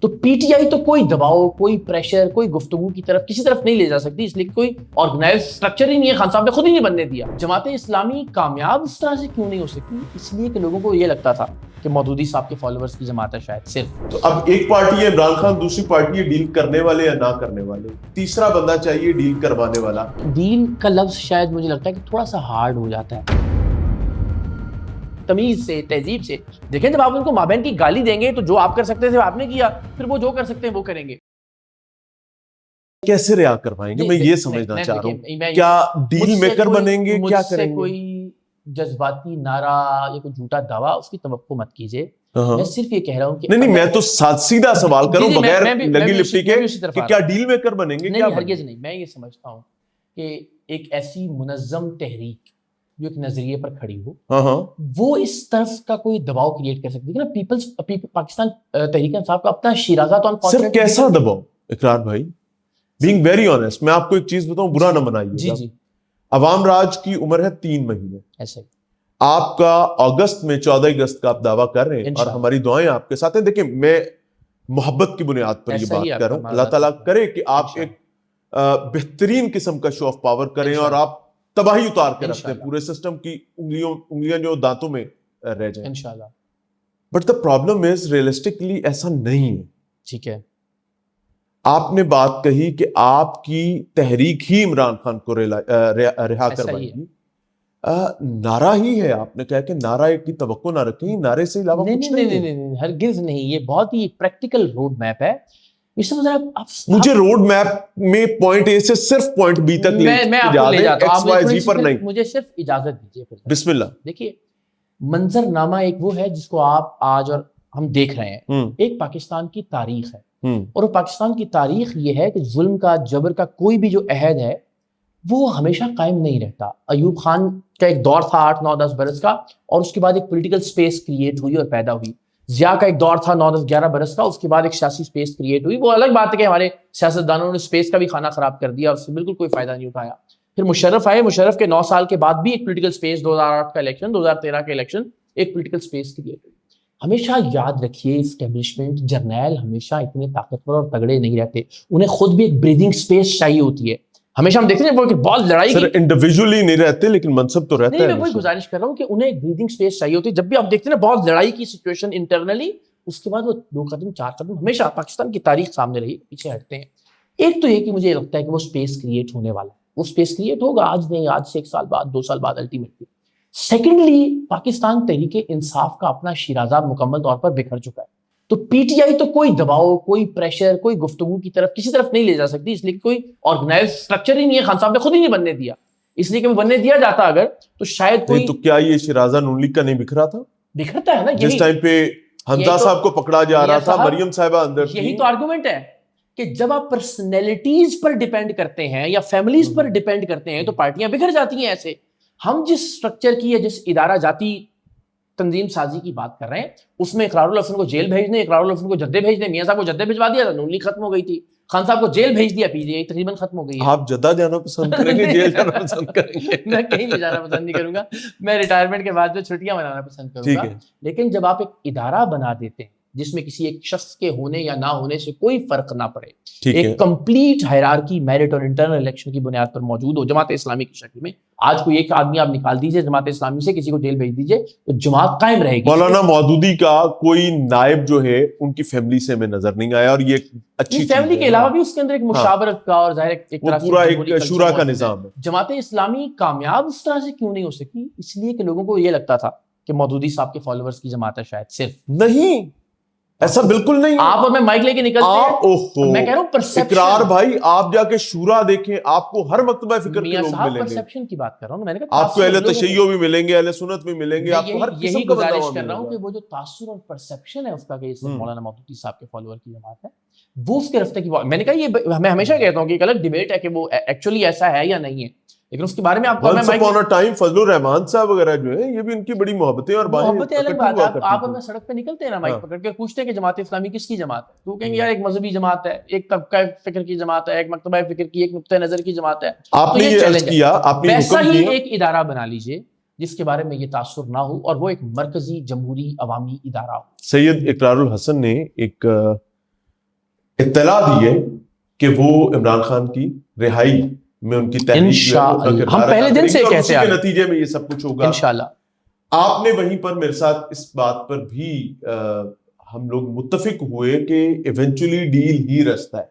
تو P T I تو کوئی دباؤ، کوئی پریشر، کوئی گفتگو کی طرف کسی طرف نہیں لے جا سکتی، اس لیے کوئی آرگنائز اسٹرکچر ہی نہیں ہے. خان صاحب نے خود ہی نہیں بننے دیا. جماعت اسلامی کامیاب اس طرح سے کیوں نہیں ہو سکتی؟ اس لیے کہ لوگوں کو یہ لگتا تھا کہ مودودی صاحب کے فالوورز کی جماعت ہے شاید صرف. تو اب ایک پارٹی ہے عمران خان، دوسری پارٹی ہے ڈیل کرنے والے یا نہ کرنے والے، تیسرا بندہ چاہیے ڈیل کروانے والا. ڈیل کا لفظ شاید مجھے لگتا ہے کہ تھوڑا سا ہارڈ ہو جاتا ہے. تمیز سے، تہذیب سے دیکھیں، جب آپ ان کو مابین کی گالی دیں گے تو جو آپ کر سکتے تھے آپ نے کیا، پھر وہ جو کر سکتے ہیں وہ کریں گے. کیسے رعا کروائیں گے؟ میں یہ سمجھنا چاہ رہا ہوں. کیا ڈیل میکر بنیں گے؟ کیا کریں گے؟ کوئی جذباتی نعرہ یا کوئی جھوٹا دعویٰ اس کی توقع مت کیجیے. میں صرف یہ کہہ رہا ہوں کہ نہیں، میں تو سیدھا سوال کروں بغیر لگی لپٹی کے کہ کیا ڈیل میکر بنیں گے؟ نہیں، ہرگز نہیں. میں یہ سمجھتا ہوں کہ ایک ایسی منظم تحریک جو ایک نظریے پر کھڑی ہو، وہ اس طرف کا کوئی دباؤ کریٹ کر سکتی ہے نا. پیپلز پاکستان تحریک انصاف کا اپنا شیرازہ تو صرف کیسا دباؤ اقرار بھائی؟ بینگ ویری آنیسٹ، میں آپ کو ایک چیز بتاؤں، برا نہ منائیے گا. عوام راج کی عمر ہے 3 مہینے. ایسے آپ کا اگست میں 14 اگست کا آپ دعویٰ کر رہے ہیں اور ہماری دعائیں آپ کے ساتھ ہیں. دیکھیں، میں محبت کی بنیاد پر یہ بات کر رہا ہوں. اللہ تعالیٰ کرے کہ آپ ایک بہترین قسم کا شو آف پاور کریں اور آپ تباہی اتار کے رکھتے ہیں پورے سسٹم کی انگلیاں جو دانتوں میں رہ جائیں انشاءاللہ. But the problem is realistically ایسا نہیں ہے. ٹھیک ہے، آپ نے بات کہی کہ آپ کی تحریک ہی عمران خان کو رہا کروائے گی. نعرہ ہی ہے، آپ نے کہا کہ نعرہ کی توقع نہ رکھیں، نعرے سے علاوہ کچھ نہیں. نہیں، ہرگز نہیں. یہ بہت ہی پریکٹیکل روڈ میپ ہے. مجھے روڈ میپ میں پوائنٹ اے سے صرف پوائنٹ بی تک لے جاتا ہوں. مجھے صرف اجازت دیجیے. بسم اللہ. دیکھیے، منظر نامہ ایک وہ ہے جس کو آپ آج اور ہم دیکھ رہے ہیں. ایک پاکستان کی تاریخ ہے، اور پاکستان کی تاریخ یہ ہے کہ ظلم کا، جبر کا کوئی بھی جو عہد ہے وہ ہمیشہ قائم نہیں رہتا. ایوب خان کا ایک دور تھا 8 9 10 برس کا، اور اس کے بعد ایک پولیٹیکل سپیس کریٹ ہوئی اور پیدا ہوئی. ضیاء کا ایک دور تھا 9 10 11 برس کا، اس کے بعد ایک سیاسی سپیس کریٹ ہوئی. وہ الگ بات ہے کہ ہمارے سیاستدانوں نے سپیس کا بھی کھانا خراب کر دیا اور اس سے بالکل کوئی فائدہ نہیں اٹھایا. پھر مشرف آئے، مشرف کے 9 سال کے بعد بھی ایک پولیٹیکل سپیس، 2008 کا الیکشن، 2013 کا الیکشن، ایک پولیٹیکل سپیس کریٹ ہوئی. ہمیشہ یاد رکھیے، اسٹیبلشمنٹ جرنیل ہمیشہ اتنے طاقتور اور تگڑے نہیں رہتے. انہیں خود بھی ایک بریدنگ سپیس چاہیے ہوتی ہے. ہمیشہ ہم دیکھتے ہیں وہ بہت لڑائی سر انڈیویجولی نہیں رہتے لیکن منصب تو رہتا ہے. میں وہی گزارش کر رہا ہوں کہ انہیں ایک بریدنگ سپیس چاہیے ہوتی ہے. جب بھی آپ دیکھتے ہیں نا بہت لڑائی کی سچویشن انٹرنلی، اس کے بعد وہ 2 قدم 4 قدم ہمیشہ پاکستان کی تاریخ سامنے رہی، پیچھے ہٹتے ہیں. ایک تو یہ کہ مجھے لگتا ہے کہ وہ سپیس کریٹ ہونے والا ہے. وہ سپیس کریٹ ہوگا، آج نہیں، آج سے 1 سال بعد، 2 سال بعد الٹیمیٹلی. سیکنڈلی، پاکستان تحریک انصاف کا اپنا شیرازہ مکمل طور پر بکھر چکا ہے. تو پی ٹی آئی تو کوئی دباؤ، کوئی پریشر، کوئی گفتگو کی طرف کسی طرف نہیں لے جا سکتی، اس لیے کوئی آرگنائز اسٹرکچر ہی نہیں ہے. خان صاحب نے خود ہی نہیں بننے دیا. اس لیے کہ وہ بننے دیا جاتا اگر تو شاید کوئی. تو کیا یہ شیرازہ نون لیگ کا نہیں بکھرا تھا؟ بکھرتا ہے نا. جس ٹائم پہ حمزہ صاحب کو پکڑا جا رہا تھا، مریم صاحبہ اندر تھی. یہی تو آرگومنٹ ہے کہ جب آپ پرسنالٹیز پر ڈیپینڈ کرتے ہیں یا فیملیز پر ڈیپینڈ کرتے ہیں تو پارٹیاں بکھر جاتی ہیں. ایسے ہم جس اسٹرکچر کی یا جس ادارہ جاتی تنظیم سازی کی بات کر رہے ہیں، اس میں اقرار الحسن کو جیل بھیجنے، اقرار الحسن کو جدے بھیجنے. میاں صاحب کو جدے بھجوا دیا تھا، نون لیگ ختم ہو گئی تھی. خان صاحب کو جیل بھیج دیا، پی ٹی آئی تقریباً ختم ہو گئی ہے. آپ جدہ جانا پسند کریں گے، جیل جانا پسند کریں گے؟ میں کہیں نہیں جانا پسند نہیں کروں گا. میں ریٹائرمنٹ کے بعد جو چھٹیاں منانا پسند کروں گا. لیکن جب آپ ایک ادارہ بنا دیتے ہیں جس میں کسی ایک شخص کے ہونے یا نہ ہونے سے کوئی فرق نہ پڑے، ایک کمپلیٹ ہائرارکی میرٹ اور انٹرنل الیکشن کی بنیاد پر موجود ہو جماعت اسلامی کی شکل میں. آج کوئی ایک آدمی آپ نکال دیجئے جماعت اسلامی سے، کسی کو جیل بھیج دیجئے تو جماعت قائم رہے گی. مولانا مودودی کا کوئی نائب جو ہے ان کی فیملی سے ہمیں نظر نہیں آیا، اور یہ اچھی فیملی کے علاوہ بھی اس کے اندر ایک مشاورت کا اور ظاہر ایک طرح سے پورا ایک شورا کا نظام ہے. جماعت اسلامی کامیاب اس طرح سے کیوں نہیں ہو سکی؟ اس لیے کہ لوگوں کو یہ لگتا تھا کہ مودودی صاحب کے فالوورز کی جماعت ہے شاید صرف. نہیں، ایسا بالکل نہیں. آپ اور میں مائک لے کے نکلتے ہیں. میں کہہ رہا ہوں پرسپشن. اقرار بھائی، آپ جا کے شورا دیکھیں، آپ کو ہر مکتبہ فکر کے لوگ ملیں گے. پرسپشن کی بات کر رہا ہوں میں نے کہا آپ کو اہل تشیع بھی ملیں گے، اہل سنت بھی ملیں گے، آپ کو ہر قسم کا گزارش کر رہا ہوں کہ وہ جو تاثر اور پرسپشن ہے اس کا کہ مولانا مودودی صاحب کے فالوور کی جماعت ہے، وہ اس کے رفتے کی بات. میں نے کہا یہ میں ہمیشہ کہتا ہوں کہ ایک الگ ڈیبیٹ ہے کہ وہ ایکچولی ایسا ہے یا نہیں ہے، لیکن اس کے بارے میں آپ کو ٹائم فضل الرحمان صاحب وغیرہ جو ہیں، یہ بھی ان کی بڑی محبتیں اور محبتیں الگ بات ہے. آپ اور میں سڑک پہ نکلتے ہیں نا مائک پکڑ کے، پوچھتے ہیں کہ جماعت اسلامی کس کی جماعت ہے، تو کہیں گے یار ایک مذہبی جماعت ہے، ایک طبقہ فکر کی جماعت ہے، ایک مکتبہ فکر کی، ایک نقطہ نظر کی جماعت ہے. آپ نے یہ عرض کیا، آپ نے ویسا ہی ایک ادارہ بنا لیجئے جس کے بارے میں یہ تاثر نہ ہو، اور وہ ایک مرکزی جمہوری عوامی ادارہ ہو. سید اقرار الحسن نے ایک اطلاع دی ہے کہ وہ عمران خان کی رہائی میں ان کی تحریک انشاءاللہ ہم پہلے دن سے کہتے ہیں کے نتیجے میں یہ سب کچھ ہوگا انشاءاللہ. آپ نے وہیں پر میرے ساتھ اس بات پر بھی ہم لوگ متفق ہوئے کہ ایونچولی ڈیل ہی رستہ ہے.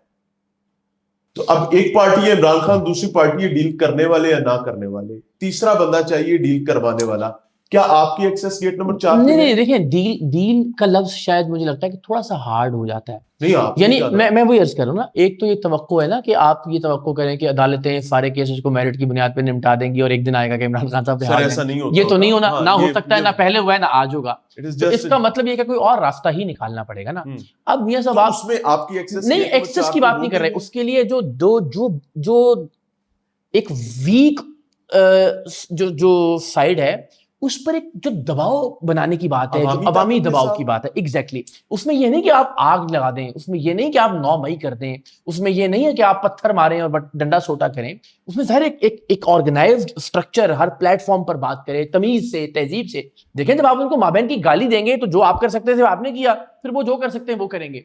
تو اب ایک پارٹی ہے عمران خان, دوسری پارٹی ہے ڈیل کرنے والے یا نہ کرنے والے, تیسرا بندہ چاہیے ڈیل کروانے والا. کیا آپ کی ایکسس گیٹ نمبر 4 نہیں دیکھیں ڈیل کا لفظ شاید مجھے لگتا ہے کہ تھوڑا سا ہارڈ ہو جاتا ہے. یعنی میں وہی عرض کر رہا ہوں نا, ایک تو یہ توقع ہے نا کہ آپ یہ توقع کریں کہ عدالتیں سارے کیسز کو میرٹ کی بنیاد پہ نمٹا دیں گی اور ایک دن آئے گا کہ عمران خان صاحب یہ تو نہیں ہونا, نہ ہو سکتا ہے, نہ پہلے ہوا ہے نہ آج ہوگا. تو اس کا مطلب یہ کہ کوئی اور راستہ ہی نکالنا پڑے گا نا. اب میاں صاحب اس میں آپ کی ایکسس نہیں ایکسس کی بات نہیں کر رہے, اس کے لیے جو ایک ویک جو سائڈ ہے اس پر ایک جو دباؤ بنانے کی بات ہے, جو عوامی دباؤ کی بات ہے, ایگزیکٹلی اس میں یہ نہیں کہ آپ آگ لگا دیں, اس میں یہ نہیں کہ آپ 9 مئی کر دیں, اس میں یہ نہیں ہے کہ آپ پتھر ماریں اور ڈنڈا سوٹا کریں. اس میں ظاہر ایک آرگنائزڈ اسٹرکچر ہر پلیٹ فارم پر بات کرے, تمیز سے, تہذیب سے. دیکھیں جب آپ ان کو مابین کی گالی دیں گے تو جو آپ کر سکتے تھے آپ نے کیا, پھر وہ جو کر سکتے ہیں وہ کریں گے.